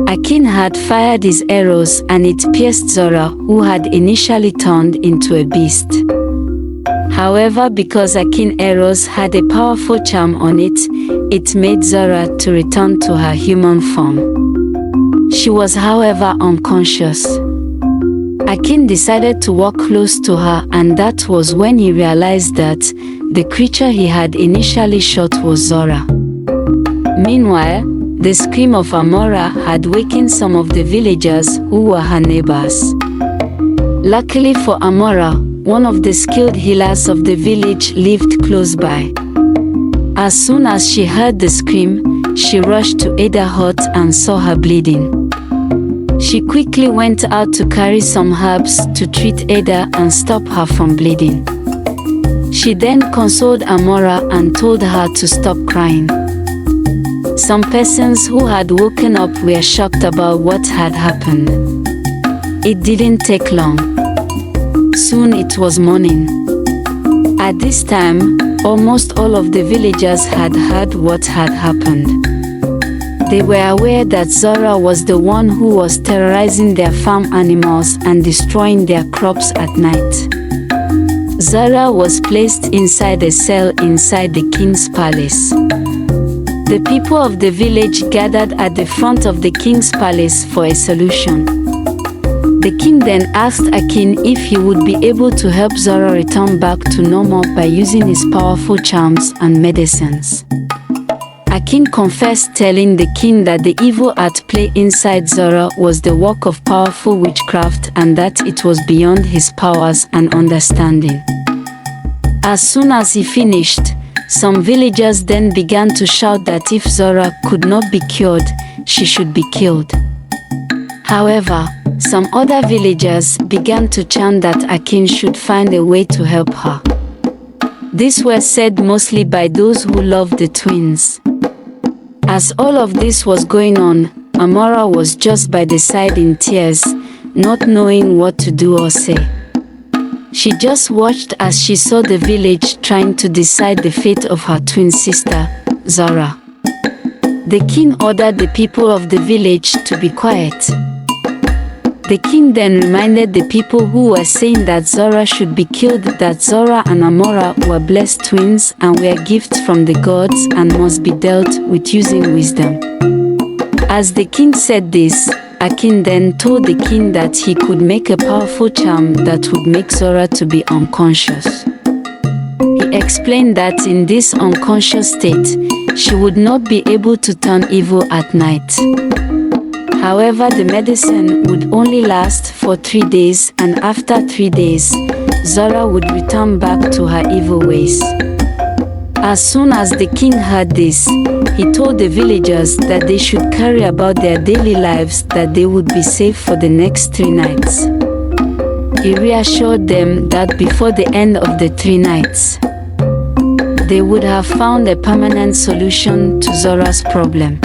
Akin had fired his arrows and it pierced Zara, who had initially turned into a beast. However, because Akin's arrows had a powerful charm on it, it made Zara to return to her human form. She was, however, unconscious. Akin decided to walk close to her, and that was when he realized that the creature he had initially shot was Zara. Meanwhile, the scream of Amara had wakened some of the villagers who were her neighbors. Luckily for Amara, one of the skilled healers of the village lived close by. As soon as she heard the scream, she rushed to Ada's hut and saw her bleeding. She quickly went out to carry some herbs to treat Ada and stop her from bleeding. She then consoled Amara and told her to stop crying. Some persons who had woken up were shocked about what had happened. It didn't take long. Soon it was morning. At this time, almost all of the villagers had heard what had happened. They were aware that Zara was the one who was terrorizing their farm animals and destroying their crops at night. Zara was placed inside a cell inside the king's palace. The people of the village gathered at the front of the king's palace for a solution. The king then asked Akin if he would be able to help Zara return back to normal by using his powerful charms and medicines. Akin confessed, telling the king that the evil at play inside Zara was the work of powerful witchcraft and that it was beyond his powers and understanding. As soon as he finished, some villagers then began to shout that if Zara could not be cured, she should be killed. However, some other villagers began to chant that Akin should find a way to help her. These were said mostly by those who loved the twins. As all of this was going on, Amara was just by the side in tears, not knowing what to do or say. She just watched as she saw the village trying to decide the fate of her twin sister, Zara. The king ordered the people of the village to be quiet. The king then reminded the people who were saying that Zara should be killed that Zara and Amara were blessed twins and were gifts from the gods and must be dealt with using wisdom. As the king said this, Akin then told the king that he could make a powerful charm that would make Zara to be unconscious. He explained that in this unconscious state, she would not be able to turn evil at night. However, the medicine would only last for 3 days, and after 3 days, Zara would return back to her evil ways. As soon as the king heard this, he told the villagers that they should carry about their daily lives, that they would be safe for the next 3 nights. He reassured them that before the end of the 3 nights, they would have found a permanent solution to Zara's problem.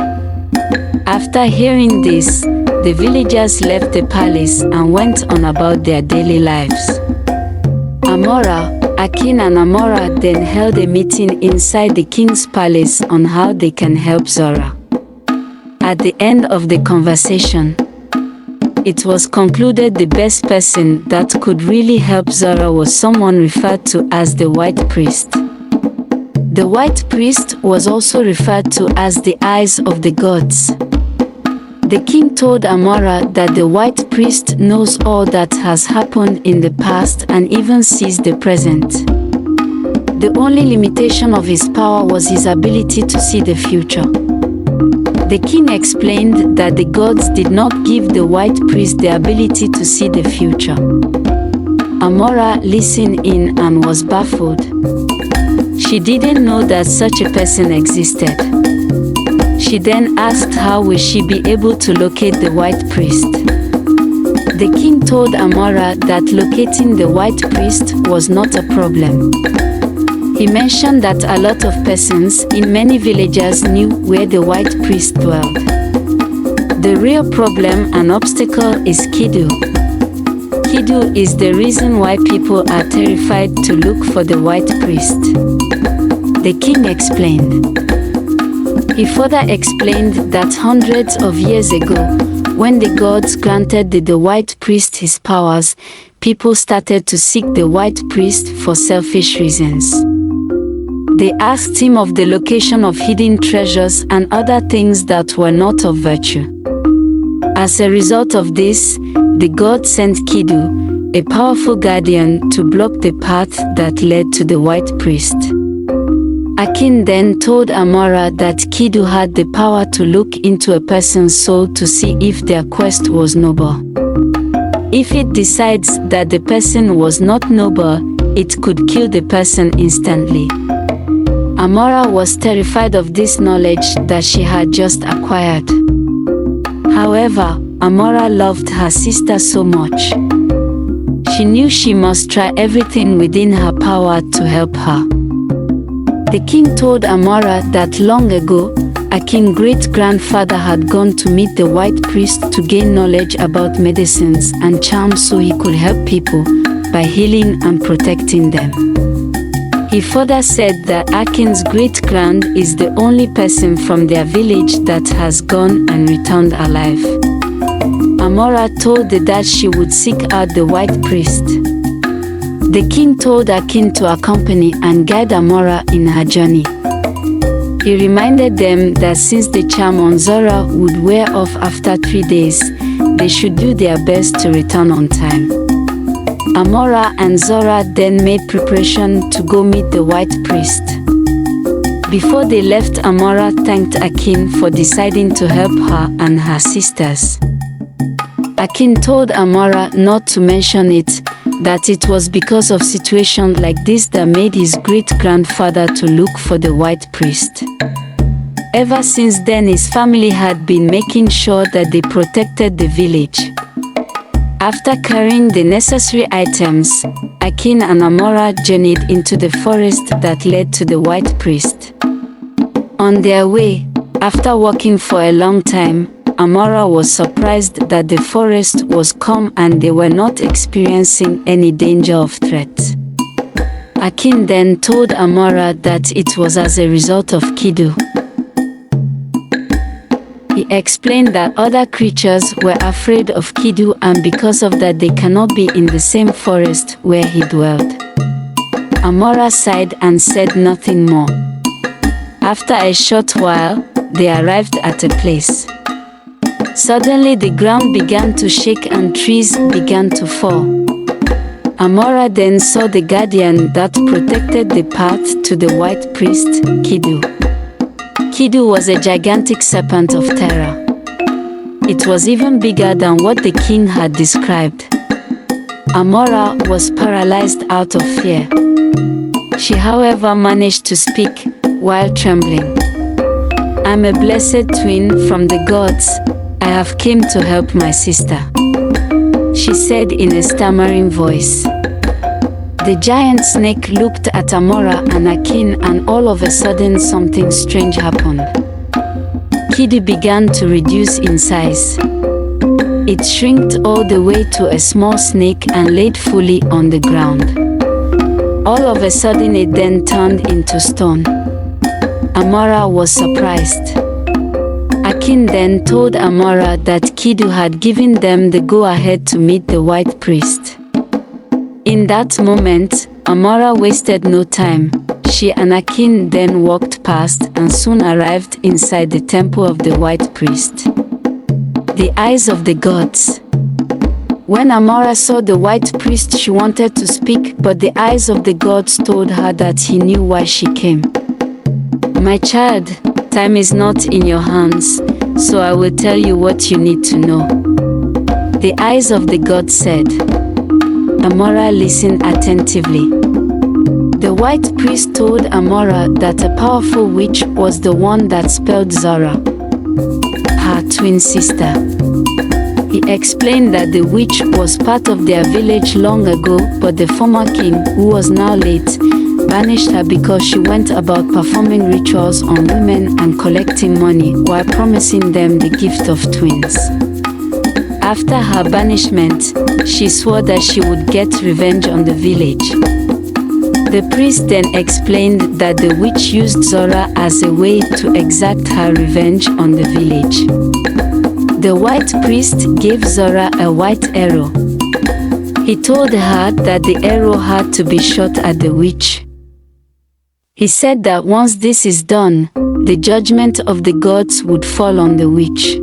After hearing this, the villagers left the palace and went on about their daily lives. Amara, Akin and Amara then held a meeting inside the king's palace on how they can help Zara. At the end of the conversation, it was concluded the best person that could really help Zara was someone referred to as the White Priest. The White Priest was also referred to as the Eyes of the Gods. The king told Amara that the White Priest knows all that has happened in the past and even sees the present. The only limitation of his power was his ability to see the future. The king explained that the gods did not give the White Priest the ability to see the future. Amara listened in and was baffled. She didn't know that such a person existed. She then asked how will she be able to locate the White Priest. The king told Amara that locating the White Priest was not a problem. He mentioned that a lot of persons in many villages knew where the White Priest dwelled. The real problem and obstacle is Kidu. Kidu is the reason why people are terrified to look for the White Priest. The king explained. He further explained that hundreds of years ago, when the gods granted the white priest his powers, people started to seek the white priest for selfish reasons. They asked him of the location of hidden treasures and other things that were not of virtue. As a result of this, the god sent Kidu, a powerful guardian, to block the path that led to the white priest. Akin then told Amara that Kidu had the power to look into a person's soul to see if their quest was noble. If it decides that the person was not noble, it could kill the person instantly. Amara was terrified of this knowledge that she had just acquired. However, Amara loved her sister so much. She knew she must try everything within her power to help her. The king told Amara that long ago, Akin's great-grandfather had gone to meet the white priest to gain knowledge about medicines and charms so he could help people by healing and protecting them. He further said that Akin's great-grand is the only person from their village that has gone and returned alive. Amara told the that she would seek out the white priest. The king told Akin to accompany and guide Amara in her journey. He reminded them that since the charm on Zara would wear off after 3 days, they should do their best to return on time. Amara and Zara then made preparation to go meet the white priest. Before they left, Amara thanked Akin for deciding to help her and her sisters. Akin told Amara not to mention it, that it was because of situations like this that made his great-grandfather to look for the white priest. Ever since then, his family had been making sure that they protected the village. After carrying the necessary items, Akin and Amara journeyed into the forest that led to the white priest. On their way, after walking for a long time, Amara was surprised that the forest was calm and they were not experiencing any danger of threat. Akin then told Amara that it was as a result of Kidu. He explained that other creatures were afraid of Kidu and because of that they cannot be in the same forest where he dwelled. Amara sighed and said nothing more. After a short while, they arrived at a place. Suddenly the ground began to shake and trees began to fall. Amara then saw the guardian that protected the path to the white priest, Kidu. Kidu was a gigantic serpent of terror. It was even bigger than what the king had described. Amara was paralyzed out of fear. She, however, managed to speak while trembling. "I'm a blessed twin from the gods. I have come to help my sister," she said in a stammering voice. The giant snake looked at Amara and Akin, and all of a sudden something strange happened. Kidu began to reduce in size. It shrinked all the way to a small snake and laid fully on the ground. All of a sudden it then turned into stone. Amara was surprised. Akin then told Amara that Kidu had given them the go-ahead to meet the white priest. In that moment, Amara wasted no time. She and Akin then walked past and soon arrived inside the temple of the white priest. The eyes of the gods. When Amara saw the white priest, she wanted to speak, but the eyes of the gods told her that he knew why she came. "My child, time is not in your hands, so I will tell you what you need to know," the eyes of the gods said. Amara listened attentively. The white priest told Amara that a powerful witch was the one that spelled Zara, her twin sister. He explained that the witch was part of their village long ago, but the former king, who was now late, banished her because she went about performing rituals on women and collecting money while promising them the gift of twins. After her banishment, she swore that she would get revenge on the village. The priest then explained that the witch used Zara as a way to exact her revenge on the village. The white priest gave Zara a white arrow. He told her that the arrow had to be shot at the witch. He said that once this is done, the judgment of the gods would fall on the witch.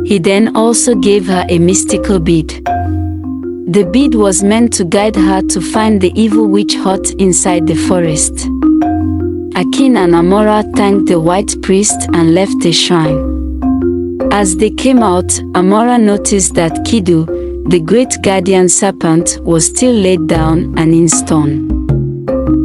He then also gave her a mystical bead. The bead was meant to guide her to find the evil witch hut inside the forest. Akin and Amara thanked the white priest and left the shrine. As they came out, Amara noticed that Kidu, the great guardian serpent, was still laid down and in stone.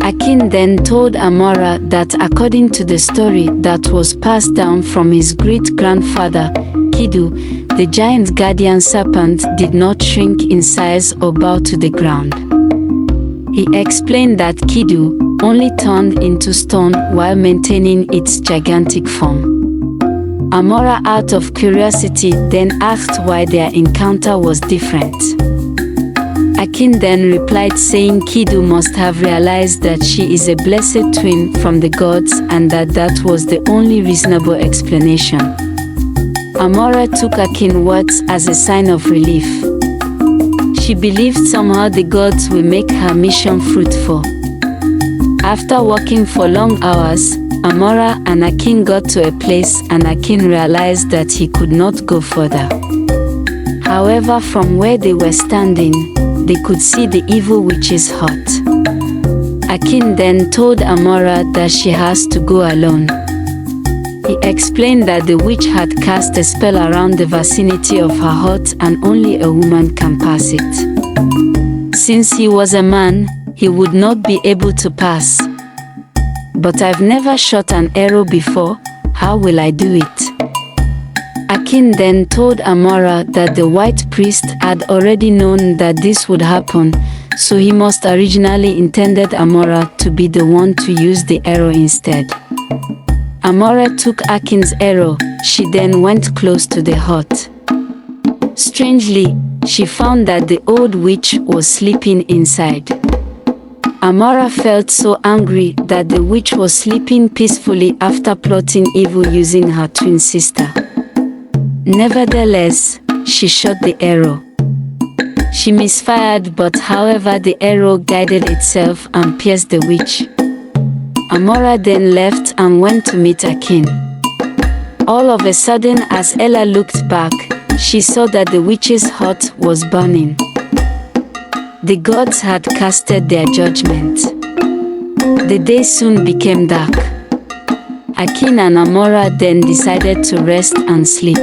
Akin then told Amara that according to the story that was passed down from his great-grandfather, Kidu, the giant guardian serpent did not shrink in size or bow to the ground. He explained that Kidu only turned into stone while maintaining its gigantic form. Amara, out of curiosity, then asked why their encounter was different. Akin then replied saying Kidu must have realized that she is a blessed twin from the gods and that was the only reasonable explanation. Amara took Akin's words as a sign of relief. She believed somehow the gods will make her mission fruitful. After walking for long hours, Amara and Akin got to a place and Akin realized that he could not go further. However, from where they were standing, they could see the evil witch's hut. Akin then told Amara that she has to go alone. He explained that the witch had cast a spell around the vicinity of her hut and only a woman can pass it. Since he was a man, he would not be able to pass. But I've never shot an arrow before, how will I do it? Akin then told Amara that the white priest had already known that this would happen, so he must originally intended Amara to be the one to use the arrow instead. Amara took Akin's arrow. She then went close to the hut. Strangely, she found that the old witch was sleeping inside. Amara felt so angry that the witch was sleeping peacefully after plotting evil using her twin sister. Nevertheless, she shot the arrow. She misfired, but however the arrow guided itself and pierced the witch. Amara then left and went to meet Akin. All of a sudden, as Ella looked back, she saw that the witch's hut was burning. The gods had casted their judgment. The day soon became dark. Akin and Amara then decided to rest and sleep.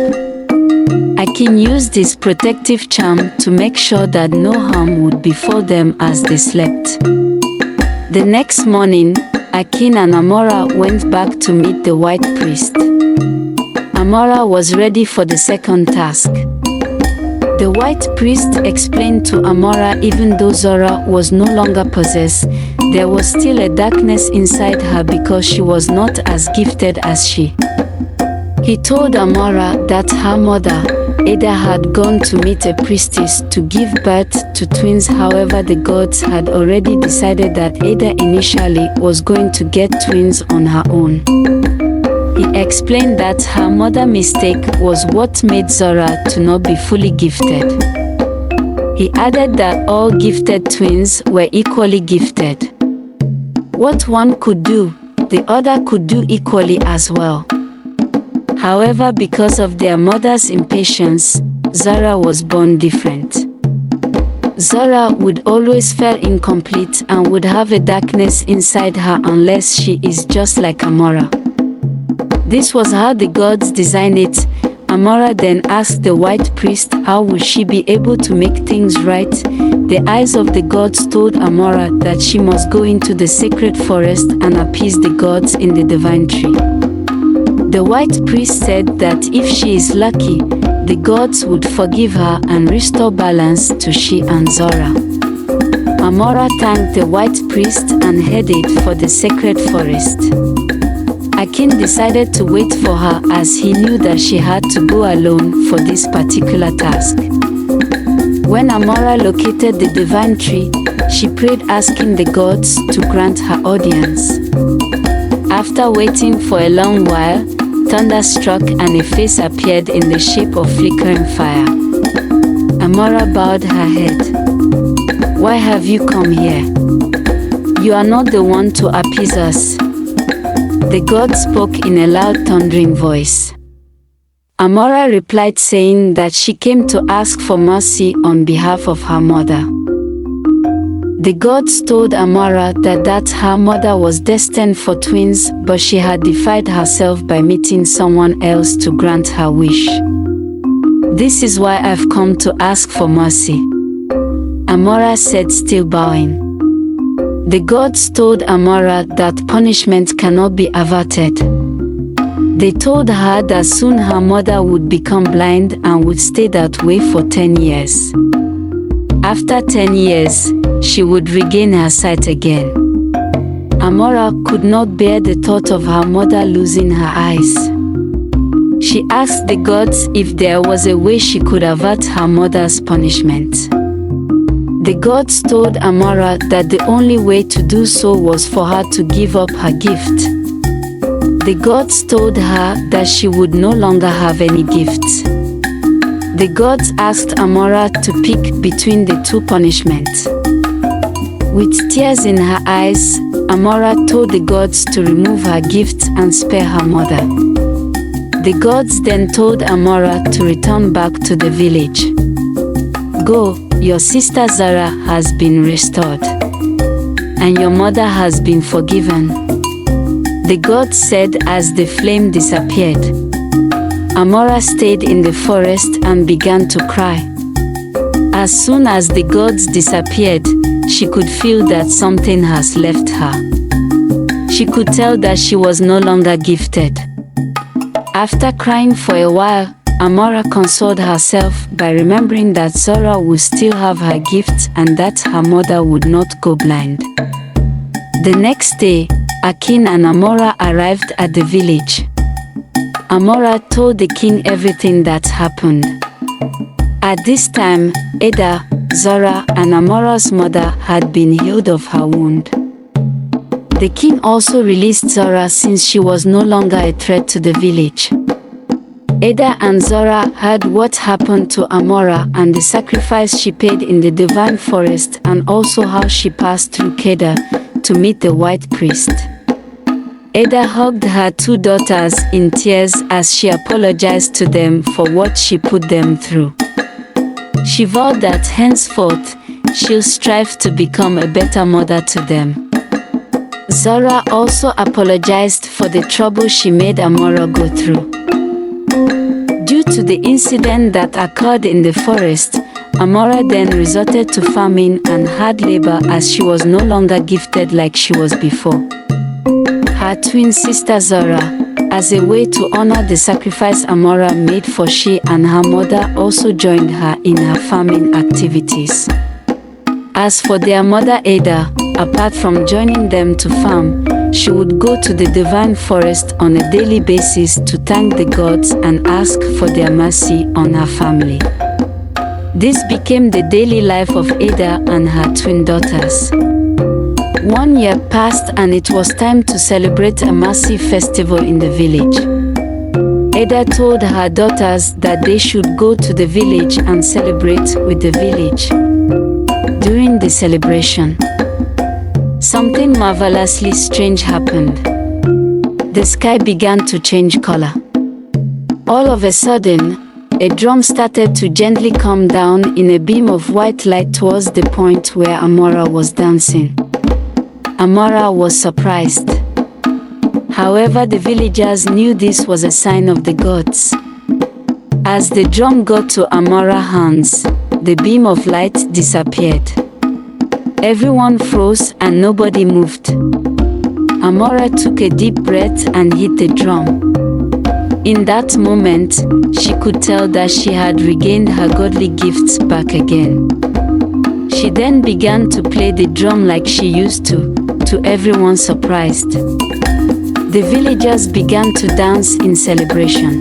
Akin used his protective charm to make sure that no harm would befall them as they slept. The next morning, Akin and Amara went back to meet the white priest. Amara was ready for the second task. The white priest explained to Amara even though Zara was no longer possessed, there was still a darkness inside her because she was not as gifted as she. He told Amara that her mother, Ada, had gone to meet a priestess to give birth to twins. However, the gods had already decided that Ada initially was going to get twins on her own. He explained that her mother's mistake was what made Zara to not be fully gifted. He added that all gifted twins were equally gifted. What one could do, the other could do equally as well. However, because of their mother's impatience, Zara was born different. Zara would always feel incomplete and would have a darkness inside her unless she is just like Amara. This was how the gods designed it. Amara then asked the white priest how would she be able to make things right. The eyes of the gods told Amara that she must go into the sacred forest and appease the gods in the divine tree. The white priest said that if she is lucky, the gods would forgive her and restore balance to she and Zara. Amara thanked the white priest and headed for the sacred forest. Akin decided to wait for her as he knew that she had to go alone for this particular task. When Amara located the divine tree, She prayed, asking the gods to grant her audience. After waiting for a long while, thunder struck and a face appeared in the shape of flickering fire. Amara bowed her head. "Why have you come here? You are not the one to appease us." The god spoke in a loud thundering voice. Amara replied, saying that she came to ask for mercy on behalf of her mother. The gods told Amara that her mother was destined for twins, but she had defied herself by meeting someone else to grant her wish. "This is why I've come to ask for mercy," Amara said, still bowing. The gods told Amara that punishment cannot be averted. They told her that soon her mother would become blind and would stay that way for 10 years. After 10 years, she would regain her sight again. Amara could not bear the thought of her mother losing her eyes. She asked the gods if there was a way she could avert her mother's punishment. The gods told Amara that the only way to do so was for her to give up her gift. The gods told her that she would no longer have any gifts. The gods asked Amara to pick between the two punishments. With tears in her eyes, Amara told the gods to remove her gift and spare her mother. The gods then told Amara to return back to the village. "Go, your sister Zara has been restored, and your mother has been forgiven," the gods said as the flame disappeared. Amara stayed in the forest and began to cry. As soon as the gods disappeared, she could feel that something has left her. She could tell that she was no longer gifted. After crying for a while, Amara consoled herself by remembering that Zara would still have her gifts and that her mother would not go blind. The next day, Akin and Amara arrived at the village. Amara told the king everything that happened. At this time, Ada, Zara, and Amara's mother had been healed of her wound. The king also released Zara since she was no longer a threat to the village. Ada and Zara heard what happened to Amara and the sacrifice she paid in the divine forest, and also how she passed through Kedar to meet the white priest. Ada hugged her two daughters in tears as she apologized to them for what she put them through. She vowed that henceforth, she'll strive to become a better mother to them. Zara also apologized for the trouble she made Amara go through. Due to the incident that occurred in the forest, Amara then resorted to farming and hard labor as she was no longer gifted like she was before. Her twin sister Zara, as a way to honor the sacrifice Amara made, for she and her mother also joined her in her farming activities. As for their mother Ada, apart from joining them to farm, she would go to the divine forest on a daily basis to thank the gods and ask for their mercy on her family. This became the daily life of Ada and her twin daughters. 1 year passed and it was time to celebrate a massive festival in the village. Ada told her daughters that they should go to the village and celebrate with the village. During the celebration, something marvelously strange happened. The sky began to change color. All of a sudden, a drum started to gently come down in a beam of white light towards the point where Amara was dancing. Amara was surprised. However, the villagers knew this was a sign of the gods. As the drum got to Amara's hands, the beam of light disappeared. Everyone froze and nobody moved. Amara took a deep breath and hit the drum. In that moment, she could tell that she had regained her godly gifts back again. She then began to play the drum like she used to everyone's surprise. The villagers began to dance in celebration.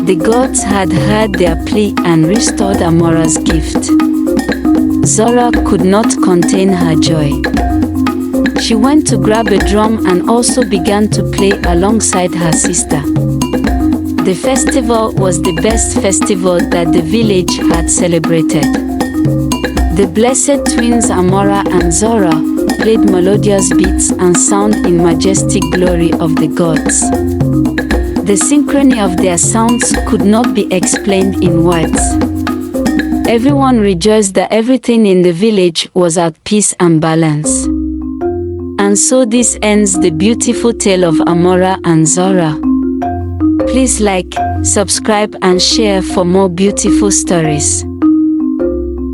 The gods had heard their plea and restored Amara's gift. Zara could not contain her joy. She went to grab a drum and also began to play alongside her sister. The festival was the best festival that the village had celebrated. The blessed twins Amara and Zara played melodious beats and sound in majestic glory of the gods. The synchrony of their sounds could not be explained in words. Everyone rejoiced that everything in the village was at peace and balance. And so this ends the beautiful tale of Amara and Zara. Please like, subscribe and share for more beautiful stories.